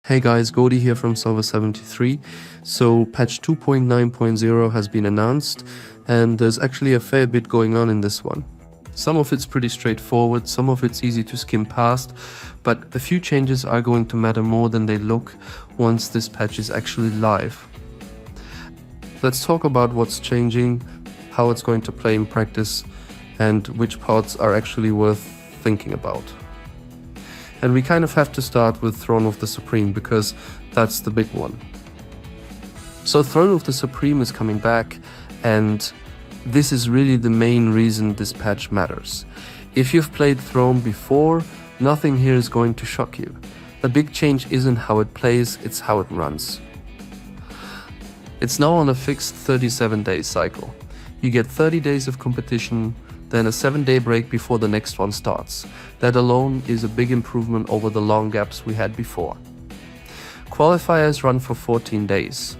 Hey guys, Godi here from Server 73. So patch 2.9.0 has been announced and there's actually a fair bit going on in this one. Some of it's pretty straightforward, some of it's easy to skim past, but a few changes are going to matter more than they look once this patch is actually live. Let's talk about what's changing, how it's going to play in practice, and which parts are actually worth thinking about. And we kind of have to start with Throne of the Supreme because that's the big one. So Throne of the Supreme is coming back, and this is really the main reason this patch matters. If you've played Throne before, nothing here is going to shock you. The big change isn't how it plays, it's how it runs. It's now on a fixed 37-day cycle. You get 30 days of competition, then a 7-day break before the next one starts. That alone is a big improvement over the long gaps we had before. Qualifiers run for 14 days.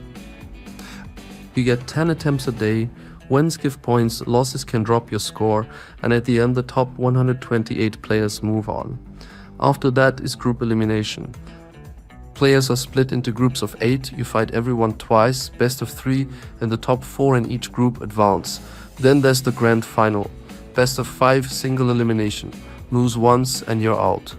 You get 10 attempts a day, wins give points, losses can drop your score, and at the end the top 128 players move on. After that is group elimination. Players are split into groups of 8, you fight everyone twice, best of 3, and the top 4 in each group advance. Then there's the grand final. Best of 5 single elimination, lose once and you're out.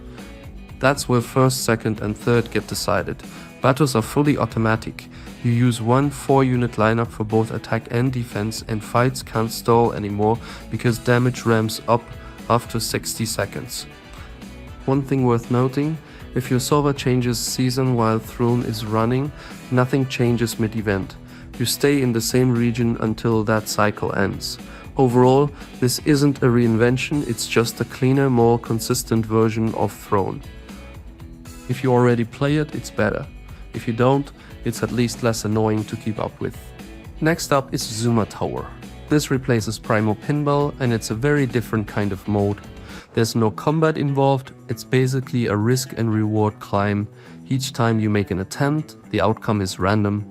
That's where first, second and third get decided. Battles are fully automatic. You use one 4-unit lineup for both attack and defense, and fights can't stall anymore because damage ramps up after 60 seconds. One thing worth noting, if your server changes season while Throne is running, nothing changes mid-event. You stay in the same region until that cycle ends. Overall, this isn't a reinvention, it's just a cleaner, more consistent version of Throne. If you already play it, it's better. If you don't, it's at least less annoying to keep up with. Next up is Zuma Tower. This replaces Primo Pinball and it's a very different kind of mode. There's no combat involved, it's basically a risk and reward climb. Each time you make an attempt, the outcome is random.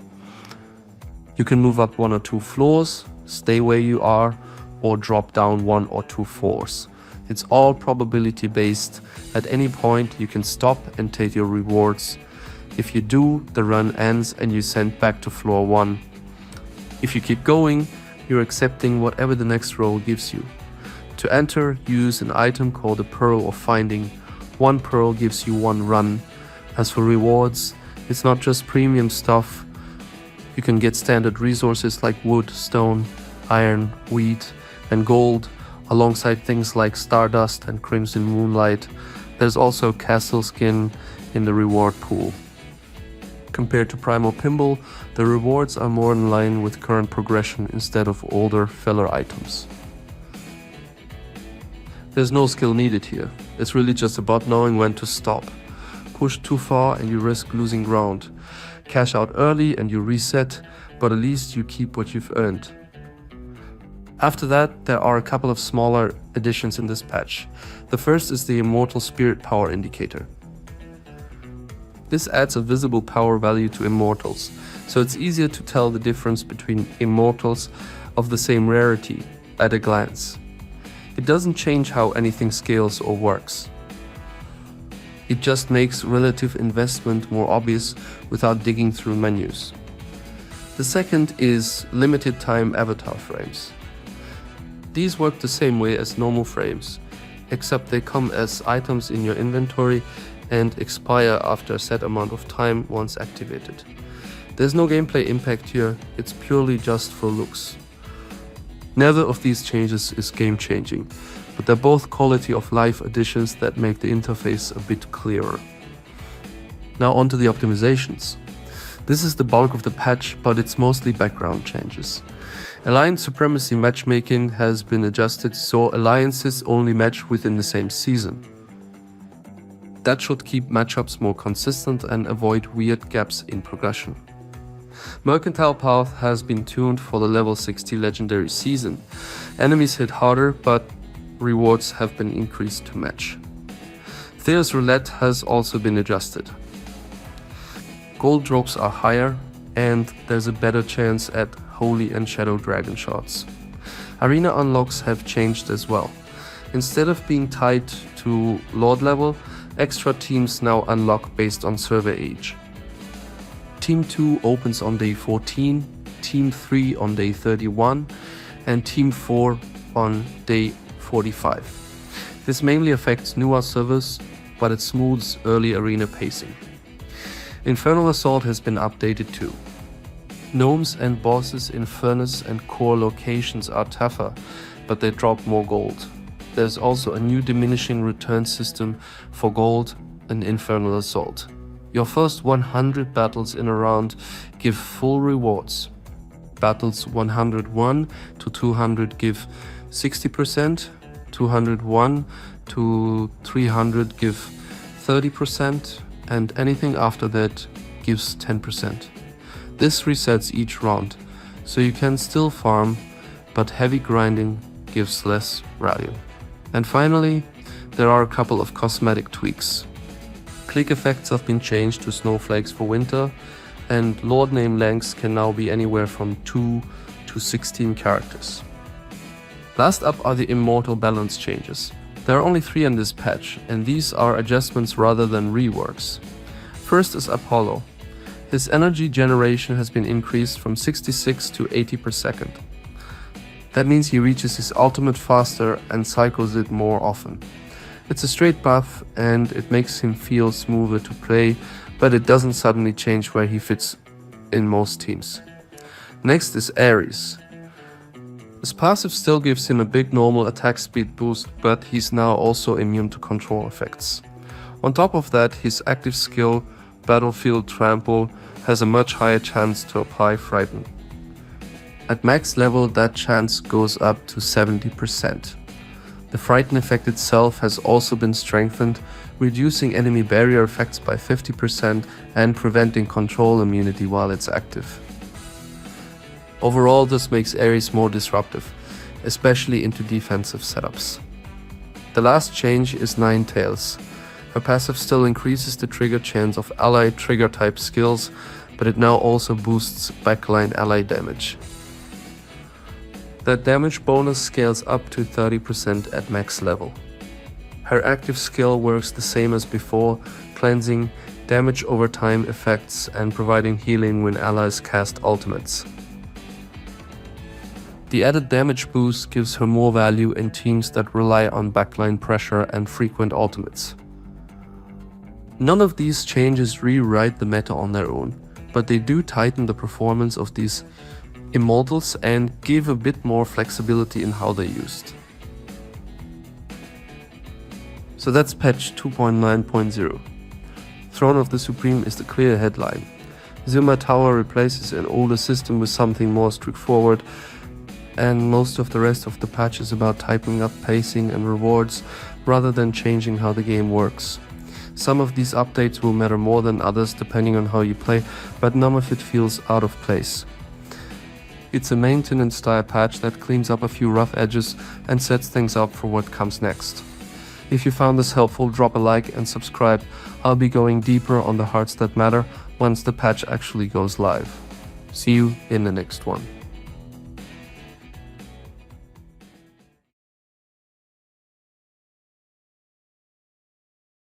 You can move up 1 or 2 floors, stay where you are, or drop down 1 or 2 floors. It's all probability based. At any point you can stop and take your rewards. If you do, the run ends and you send back to floor 1. If you keep going, you're accepting whatever the next roll gives you. To enter, use an item called a Pearl of Finding. 1 pearl gives you 1 run. As for rewards, it's not just premium stuff. You can get standard resources like wood, stone, iron, wheat, and gold, alongside things like Stardust and Crimson Moonlight. There's also Castle Skin in the reward pool. Compared to Primo Pinball, the rewards are more in line with current progression instead of older filler items. There's no skill needed here, it's really just about knowing when to stop. Push too far and you risk losing ground. Cash out early and you reset, but at least you keep what you've earned. After that, there are a couple of smaller additions in this patch. The first is the Immortals Spirit Power Indicator. This adds a visible power value to Immortals, so it's easier to tell the difference between Immortals of the same rarity at a glance. It doesn't change how anything scales or works. It just makes relative investment more obvious without digging through menus. The second is limited time avatar frames. These work the same way as normal frames, except they come as items in your inventory and expire after a set amount of time once activated. There's no gameplay impact here, it's purely just for looks. Neither of these changes is game changing, but they're both quality of life additions that make the interface a bit clearer. Now onto the optimizations. This is the bulk of the patch, but it's mostly background changes. Alliance Supremacy matchmaking has been adjusted so alliances only match within the same season. That should keep matchups more consistent and avoid weird gaps in progression. Mercantile Path has been tuned for the level 60 legendary season. Enemies hit harder, but rewards have been increased to match. Thea's Roulette has also been adjusted. Gold drops are higher, and there's a better chance at Holy and Shadow Dragon shots. Arena unlocks have changed as well. Instead of being tied to Lord level, extra teams now unlock based on server age. Team 2 opens on day 14, Team 3 on day 31, and Team 4 on day 45. This mainly affects newer servers, but it smooths early arena pacing. Infernal Assault has been updated too. Gnomes and bosses in Furnace and Core locations are tougher, but they drop more gold. There's also a new diminishing return system for gold in Infernal Assault. Your first 100 battles in a round give full rewards. Battles 101 to 200 give 60%, 201 to 300 give 30%, and anything after that gives 10%. This resets each round, so you can still farm, but heavy grinding gives less value. And finally, there are a couple of cosmetic tweaks. Click effects have been changed to snowflakes for winter, and lord name lengths can now be anywhere from 2 to 16 characters. Last up are the Immortal balance changes. There are only 3 in this patch, and these are adjustments rather than reworks. First is Apollo. His energy generation has been increased from 66 to 80 per second. That means he reaches his ultimate faster and cycles it more often. It's a straight buff and it makes him feel smoother to play, but it doesn't suddenly change where he fits in most teams. Next is Ares. His passive still gives him a big normal attack speed boost, but he's now also immune to control effects. On top of that, his active skill, Battlefield Trample, has a much higher chance to apply Frighten. At max level, that chance goes up to 70%. The Frighten effect itself has also been strengthened, reducing enemy barrier effects by 50% and preventing control immunity while it's active. Overall, this makes Ares more disruptive, especially into defensive setups. The last change is Ninetales. Her passive still increases the trigger chance of ally trigger type skills, but it now also boosts backline ally damage. That damage bonus scales up to 30% at max level. Her active skill works the same as before, cleansing damage over time effects and providing healing when allies cast ultimates. The added damage boost gives her more value in teams that rely on backline pressure and frequent ultimates. None of these changes rewrite the meta on their own, but they do tighten the performance of these Immortals and give a bit more flexibility in how they're used. So that's patch 2.9.0. Throne of the Supreme is the clear headline. Zuma Tower replaces an older system with something more straightforward, and most of the rest of the patch is about tightening up pacing and rewards rather than changing how the game works. Some of these updates will matter more than others depending on how you play, but none of it feels out of place. It's a maintenance style patch that cleans up a few rough edges and sets things up for what comes next. If you found this helpful, drop a like and subscribe. I'll be going deeper on the hearts that matter once the patch actually goes live. See you in the next one.